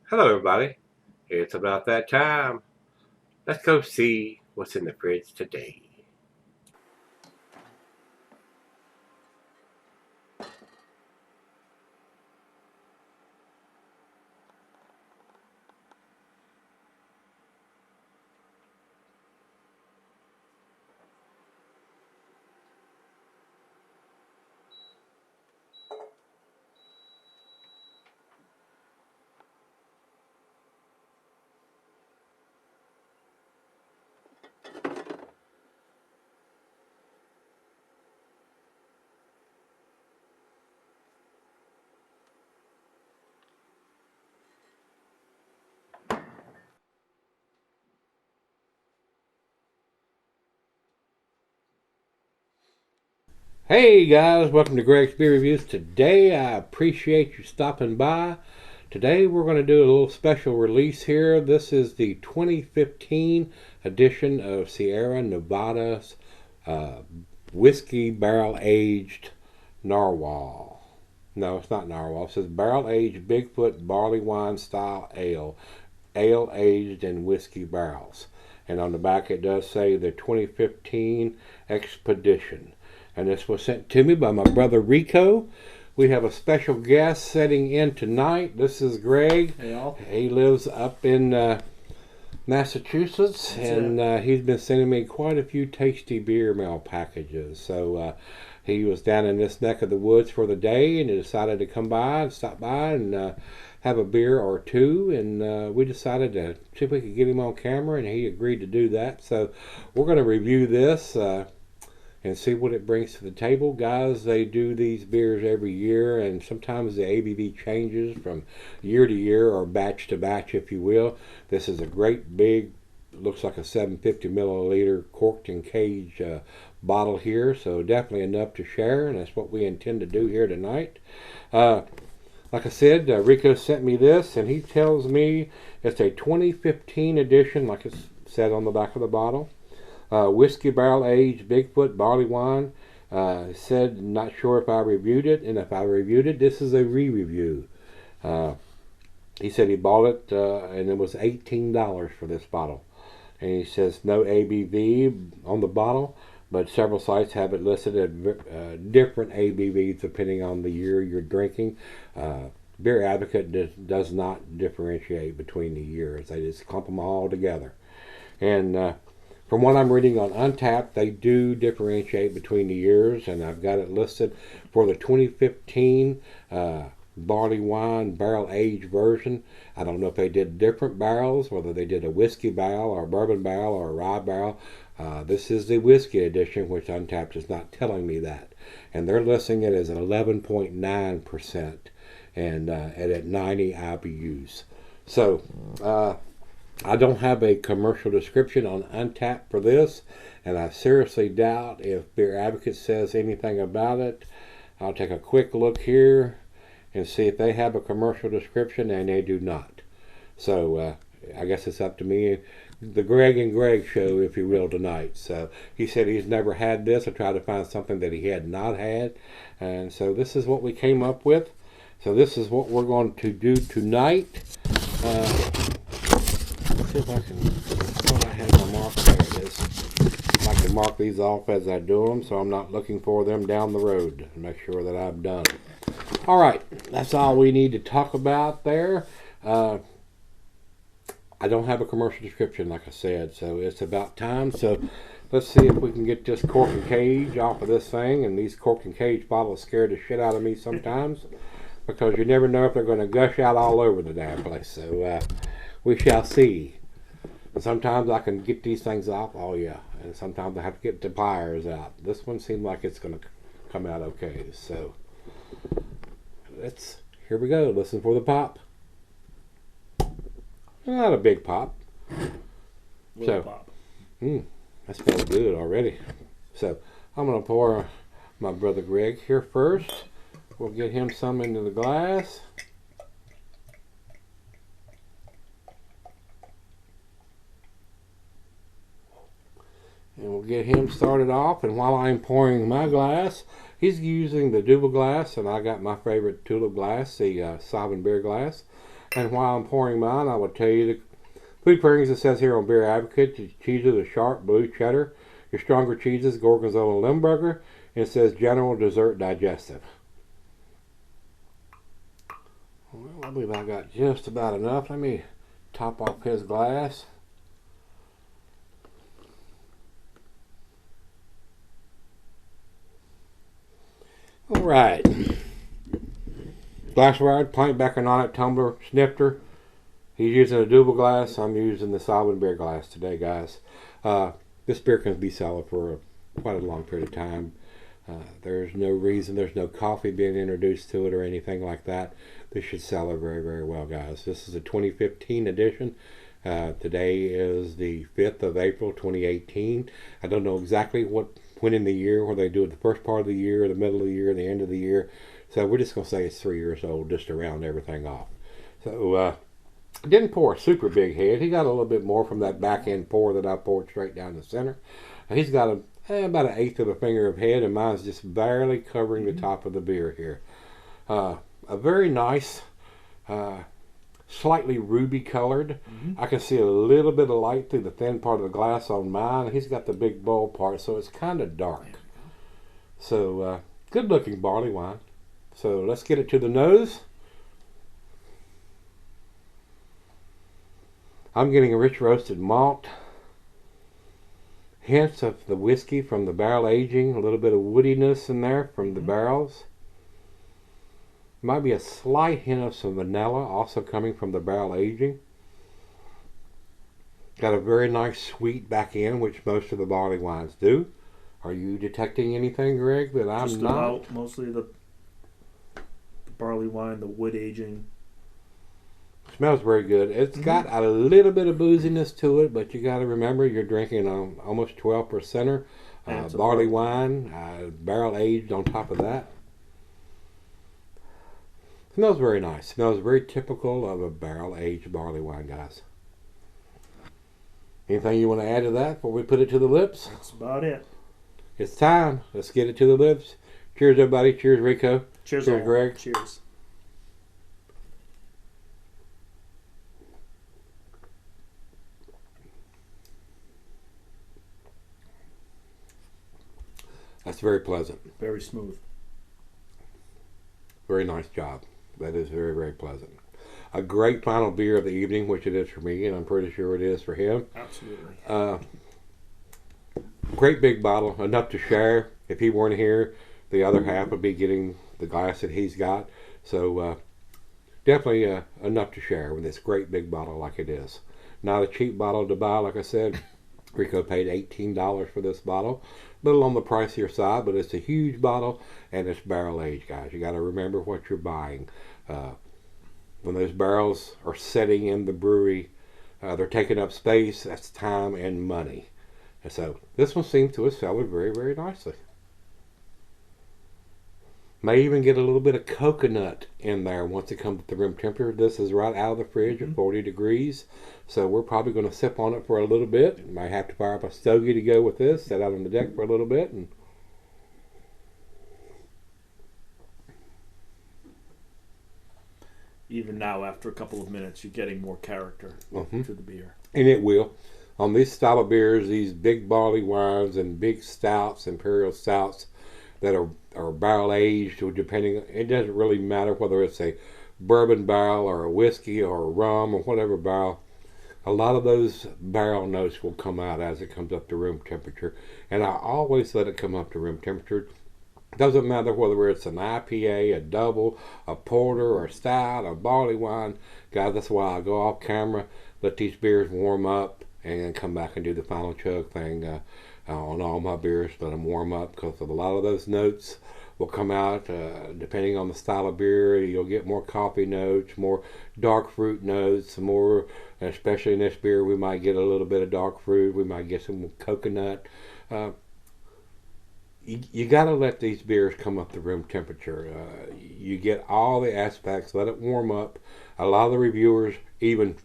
Hello, everybody. It's about that time. Let's go see what's in the fridge today. Hey guys, welcome to Gregsbeerreviews. Today I appreciate you stopping by. Today we're going to do a little special release here. This is the 2015 edition of Sierra Nevada's whiskey barrel aged narwhal. No, it's not narwhal. It says barrel aged Bigfoot Barleywine style ale aged in whiskey barrels. And on the back it does say the 2015 expedition. And this was sent to me by my brother Rico. We have a special guest sitting in tonight. This is Greg. Hey, all. He lives up in Massachusetts, and he's been sending me quite a few tasty beer mail packages. So he was down in this neck of the woods for the day, and he decided to come by and stop by and have a beer or two. And we decided to see if we could get him on camera, and he agreed to do that. So we're going to review this and see what it brings to the table. Guys, they do these beers every year, and sometimes the ABV changes from year to year, or batch to batch, if you will. This is a great big, looks like a 750 milliliter corked and caged bottle here, so definitely enough to share, and that's what we intend to do here tonight. Like I said, Rico sent me this, and he tells me it's a 2015 edition, like it's said on the back of the bottle. Whiskey barrel aged Bigfoot Barleywine. Said not sure if I reviewed it, and if I reviewed it, this is a re-review. He said he bought it and it was $18 for this bottle, and he says no ABV on the bottle, but several sites have it listed at different ABVs depending on the year you're drinking. Beer Advocate does not differentiate between the years; they just clump them all together, and from what I'm reading on Untappd, they do differentiate between the years, and I've got it listed for the 2015 barley wine barrel aged version. I don't know if they did different barrels, whether they did a whiskey barrel or a bourbon barrel or a rye barrel. This is the whiskey edition, which Untappd is not telling me that. And they're listing it as an 11.9% and at 90 IBUs. So, I don't have a commercial description on Untappd for this, and I seriously doubt if Beer Advocate says anything about it. I'll take a quick look here and see if they have a commercial description, and they do not. So I guess it's up to me, the Greg and Greg show, if you will, tonight. So he said he's never had this. I tried to find something that he had not had, and so this is what we came up with. So this is what we're going to do tonight. See if I can, I have my mark, there it is. I can mark these off as I do them, so I'm not looking for them down the road to make sure that I've done. All right, that's all we need to talk about there. I don't have a commercial description, like I said, so it's about time. So let's see if we can get this cork and cage off of this thing. And these cork and cage bottles scare the shit out of me sometimes, because you never know if they're going to gush out all over the damn place. So we shall see. And sometimes I can get these things off, oh yeah, and sometimes I have to get the pliers out. This one seemed like it's going to come out okay, so here we go. Listen for the pop. Not a big pop. Little pop. That smells good already. So I'm going to pour my brother Greg here first. We'll get him some into the glass. And we'll get him started off, and while I'm pouring my glass, he's using the double glass, and I got my favorite tulip glass, the Sovereign beer glass. And while I'm pouring mine, I will tell you the food pairings it says here on Beer Advocate. The cheeses are sharp blue cheddar. Your stronger cheeses, Gorgonzola and Limburger. And it says general dessert digestive. Well, I believe I got just about enough. Let me top off his glass. All right. Glassware, pint backer on it, tumbler, snifter. He's using a double glass. I'm using the solid beer glass today, guys. This beer can be solid for quite a long period of time. There's no reason, there's no coffee being introduced to it or anything like that. This should sell it very, very well, guys. This is a 2015 edition. Today is the 5th of April, 2018. I don't know exactly when in the year, whether they do it the first part of the year, the middle of the year, the end of the year. So we're just going to say it's 3 years old, just to round everything off. So, didn't pour a super big head. He got a little bit more from that back end pour that I poured straight down the center. He's got about 1/8 of a finger of head, and mine's just barely covering the top of the beer here. A very nice, slightly ruby colored. I can see a little bit of light through the thin part of the glass on mine. He's got the big bowl part, so it's kind of dark. So, good looking barley wine. So let's get it to the nose. I'm getting a rich roasted malt. Hints of the whiskey from the barrel aging. A little bit of woodiness in there from the barrels. Might be a slight hint of some vanilla also coming from the barrel aging. Got a very nice sweet back end, which most of the barley wines do. Are you detecting anything, Greg, that I'm Just not? about mostly the barley wine, the wood aging. Smells very good. It's got a little bit of booziness to it, but you got to remember you're drinking almost 12%er barley wine, barrel aged on top of that. Smells very nice. Smells very typical of a barrel aged barley wine, guys. Anything you want to add to that before we put it to the lips? That's about it. It's time. Let's get it to the lips. Cheers, everybody. Cheers, Rico. Cheers, Cheers, Greg. Cheers. That's very pleasant. Very smooth. Very nice job. That is very, very pleasant. A great final beer of the evening, which it is for me, and I'm pretty sure it is for him. Absolutely. Great big bottle, enough to share. If he weren't here, the other half would be getting the glass that he's got. So definitely enough to share with this great big bottle like it is. Not a cheap bottle to buy, like I said. Rico paid $18 for this bottle. A little on the pricier side, but it's a huge bottle and it's barrel aged, guys. You got to remember what you're buying. When those barrels are sitting in the brewery, they're taking up space. That's time and money. And so this one seems to have sold very, very nicely. May even get a little bit of coconut in there once it comes to the room temperature. This is right out of the fridge at 40 degrees. So we're probably going to sip on it for a little bit. Might have to fire up a stogie to go with this. Set out on the deck for a little bit. And even now, after a couple of minutes, you're getting more character to the beer. And it will. On these style of beers, these big barley wines and big stouts, imperial stouts that are barrel aged, or depending, it doesn't really matter whether it's a bourbon barrel or a whiskey or a rum or whatever barrel. A lot of those barrel notes will come out as it comes up to room temperature. And I always let it come up to room temperature. Doesn't matter whether it's an IPA, a double, a porter, or a stout, a barley wine. Guys, that's why I go off camera, let these beers warm up, and come back and do the final chug thing on all my beers. Let them warm up, because a lot of those notes will come out depending on the style of beer. You'll get more coffee notes, more dark fruit notes, more, especially in this beer, we might get a little bit of dark fruit. We might get some coconut. You got to let these beers come up to room temperature. You get all the aspects. Let it warm up. A lot of the reviewers, even,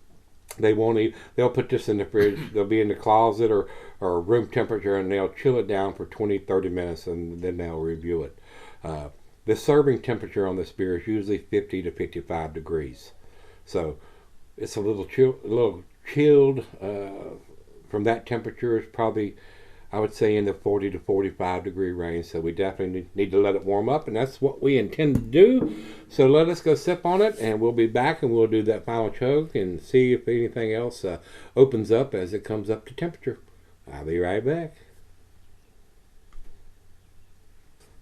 they'll put this in the fridge. They'll be in the closet or room temperature, and they'll chill it down for 20-30 minutes, and then they'll review it. The serving temperature on this beer is usually 50 to 55 degrees. So it's a little chilled from that temperature. It's probably, I would say, in the 40 to 45 degree range. So we definitely need to let it warm up, and that's what we intend to do. So let us go sip on it, and we'll be back, and we'll do that final chug and see if anything else opens up as it comes up to temperature. I'll be right back.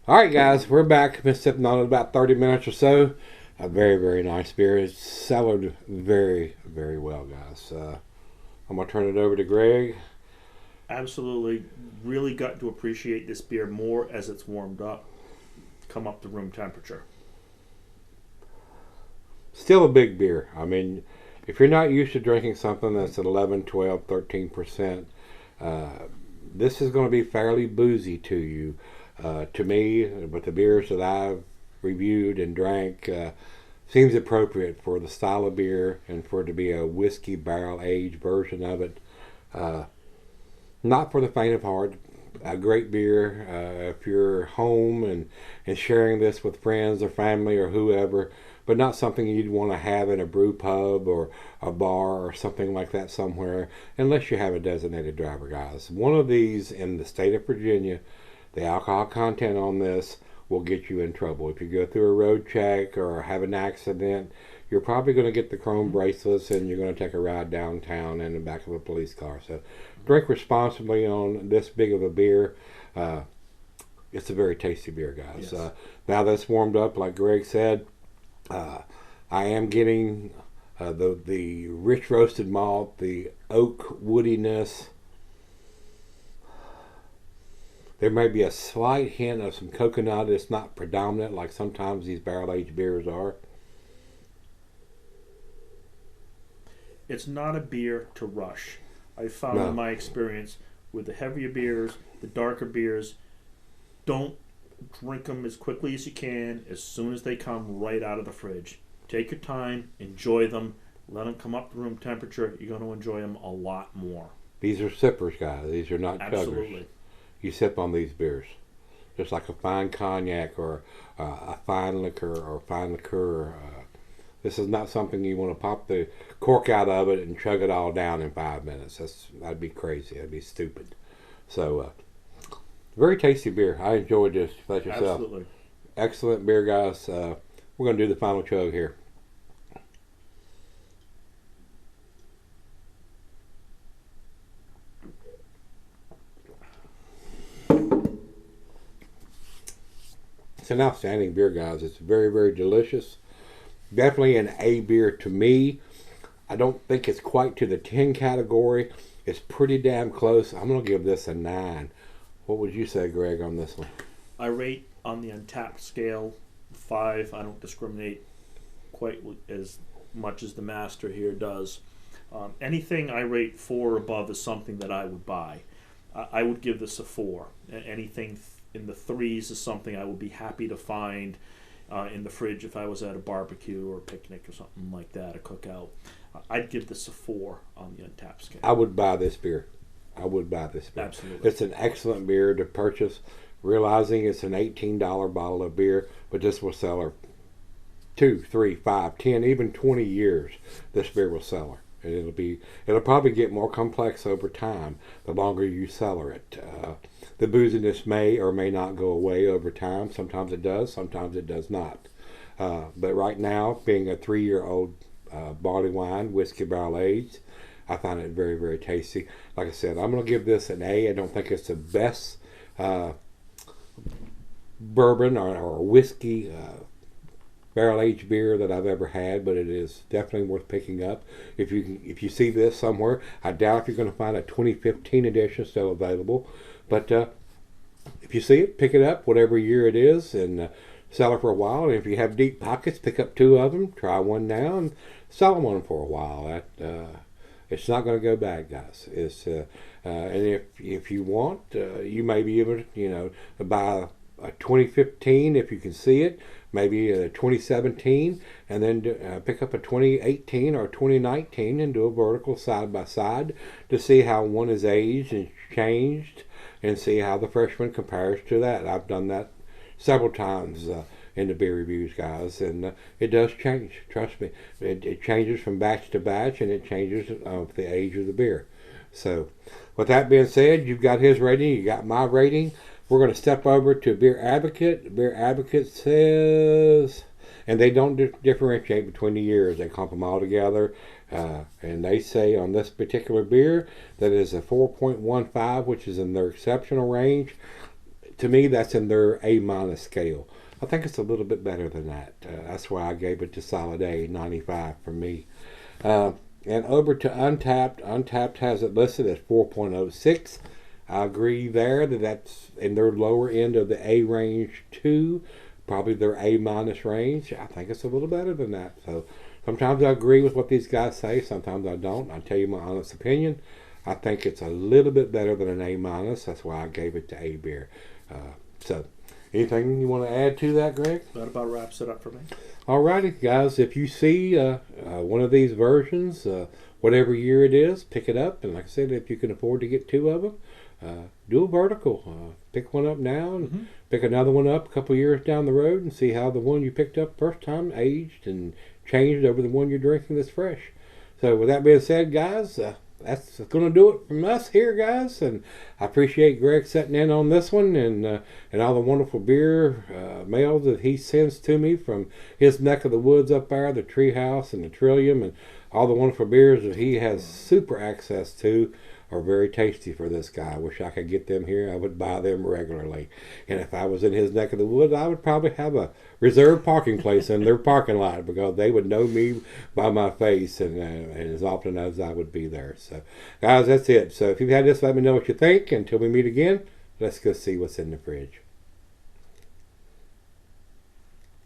All right, guys, we're back. Been sipping on it about 30 minutes or so. A very, very nice beer. It's cellared very, very well, guys. I'm going to turn it over to Greg. Absolutely. Really got to appreciate this beer more as it's warmed up. Come up to room temperature. Still a big beer. I mean, if you're not used to drinking something that's at 11, 12, 13%, this is going to be fairly boozy to you. To me, but the beers that I've reviewed and drank seems appropriate for the style of beer and for it to be a whiskey barrel aged version of it. Not for the faint of heart. A great beer if you're home and sharing this with friends or family or whoever, but not something you'd want to have in a brew pub or a bar or something like that somewhere, unless you have a designated driver, guys. One of these in the state of Virginia, the alcohol content on this will get you in trouble. If you go through a road check or have an accident, you're probably going to get the chrome bracelets and you're going to take a ride downtown in the back of a police car. So drink responsibly on this big of a beer. It's a very tasty beer, guys. Yes. Now that's warmed up, like Greg said, I am getting the rich roasted malt, the oak woodiness. There may be a slight hint of some coconut. It's not predominant like sometimes these barrel-aged beers are. It's not a beer to rush. I've found in my experience with the heavier beers, the darker beers, don't drink them as quickly as you can, as soon as they come right out of the fridge. Take your time, enjoy them, let them come up to room temperature. You're going to enjoy them a lot more. These are sippers, guys. These are not chuggers. Absolutely. You sip on these beers, just like a fine cognac or a fine liquor or fine liqueur. This is not something you want to pop the cork out of it and chug it all down in 5 minutes. That'd be crazy. That'd be stupid. So, very tasty beer. I enjoyed this. Let yourself. Absolutely. Excellent beer, guys. We're going to do the final chug here. It's an outstanding beer, guys. It's very, very delicious. Definitely an A beer to me. I don't think it's quite to the 10 category. It's pretty damn close. I'm going to give this a 9. What would you say, Greg, on this one? I rate on the Untapped scale 5. I don't discriminate quite as much as the master here does. Anything I rate 4 or above is something that I would buy. I would give this a 4. Anything in the 3s is something I would be happy to find in the fridge if I was at a barbecue or a picnic or something like that, a cookout. I'd give this a 4 on the Untapped scale. I would buy this beer. Absolutely. It's an excellent beer to purchase, realizing it's an $18 bottle of beer, but this will sell her 2, 3, 5, 10, even 20 years. This beer will sell her. And it'll probably get more complex over time the longer you cellar it. The booziness may or may not go away over time. Sometimes it does, sometimes it does not. But right now, being a 3-year-old barley wine, whiskey barrel aged, I find it very, very tasty. Like I said, I'm going to give this an A. I don't think it's the best bourbon or whiskey barrel-aged beer that I've ever had, but it is definitely worth picking up. If you see this somewhere, I doubt if you're going to find a 2015 edition still available. But if you see it, pick it up, whatever year it is, and sell it for a while. And if you have deep pockets, pick up 2 of them, try one now, and sell them one for a while. It's not going to go bad, guys. And if you want, you may be able to, buy a 2015 if you can see it, maybe a 2017, and then pick up a 2018 or 2019 and do a vertical side by side to see how one is aged and changed, and see how the fresh one compares to that. I've done that several times. in the beer reviews, guys, and it does change. Trust me, it changes from batch to batch, and it changes with the age of the beer. So, with that being said, you've got his rating, you got my rating. We're going to step over to Beer Advocate. Beer Advocate says, and they don't differentiate between the years; they clump them all together. And they say on this particular beer that is a 4.15, which is in their exceptional range. To me, that's in their A- scale. I think it's a little bit better than that. That's why I gave it to solid A, 95 for me. And over to Untapped. Untapped has it listed as 4.06. I agree there that that's in their lower end of the A range too. Probably their A- range. I think it's a little better than that. So sometimes I agree with what these guys say. Sometimes I don't. I'll tell you my honest opinion. I think it's a little bit better than an A-. That's why I gave it to A beer. So anything you want to add to that, Greg? That about wraps it up for me. Alrighty, guys. If you see one of these versions, whatever year it is, pick it up. And like I said, if you can afford to get two of them, do a vertical. Pick one up now and pick another one up a couple years down the road and see how the one you picked up first time aged and changed over the one you're drinking that's fresh. So with that being said, guys, that's going to do it from us here, guys. And I appreciate Greg sitting in on this one and all the wonderful beer mail that he sends to me from his neck of the woods up there, the Treehouse and the Trillium, and all the wonderful beers that he has super access to are very tasty for this guy. I wish I could get them here. I would buy them regularly. And if I was in his neck of the woods, I would probably have a reserved parking place in their parking lot because they would know me by my face and as often as I would be there. So, guys, that's it. So if you've had this, let me know what you think. Until we meet again, let's go see what's in the fridge.